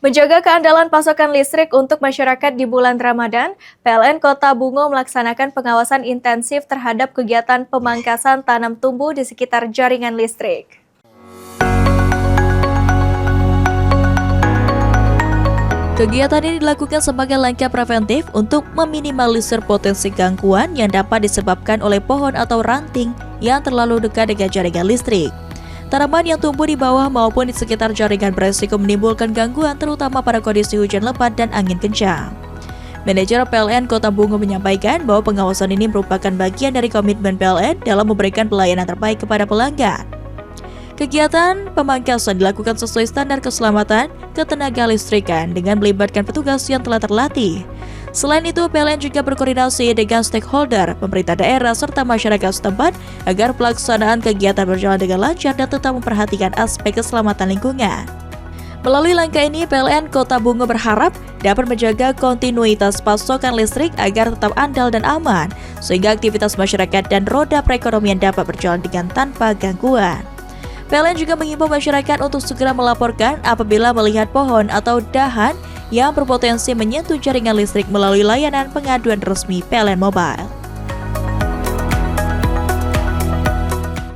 Menjaga keandalan pasokan listrik untuk masyarakat di bulan Ramadan, PLN Kota Bungo melaksanakan pengawasan intensif terhadap kegiatan pemangkasan tanam tumbuh di sekitar jaringan listrik. Kegiatan ini dilakukan sebagai langkah preventif untuk meminimalisir potensi gangguan yang dapat disebabkan oleh pohon atau ranting yang terlalu dekat dengan jaringan listrik. Tanaman yang tumbuh di bawah maupun di sekitar jaringan beresiko menimbulkan gangguan terutama pada kondisi hujan lebat dan angin kencang. Manajer PLN Kota Bungo menyampaikan bahwa pengawasan ini merupakan bagian dari komitmen PLN dalam memberikan pelayanan terbaik kepada pelanggan. Kegiatan pemangkasan dilakukan sesuai standar keselamatan ketenaga listrikan dengan melibatkan petugas yang telah terlatih. Selain itu, PLN juga berkoordinasi dengan stakeholder, pemerintah daerah, serta masyarakat setempat agar pelaksanaan kegiatan berjalan dengan lancar dan tetap memperhatikan aspek keselamatan lingkungan. Melalui langkah ini, PLN Kota Bungo berharap dapat menjaga kontinuitas pasokan listrik agar tetap andal dan aman, sehingga aktivitas masyarakat dan roda perekonomian dapat berjalan dengan tanpa gangguan. PLN juga mengimbau masyarakat untuk segera melaporkan apabila melihat pohon atau dahan yang berpotensi menyentuh jaringan listrik melalui layanan pengaduan resmi PLN Mobile.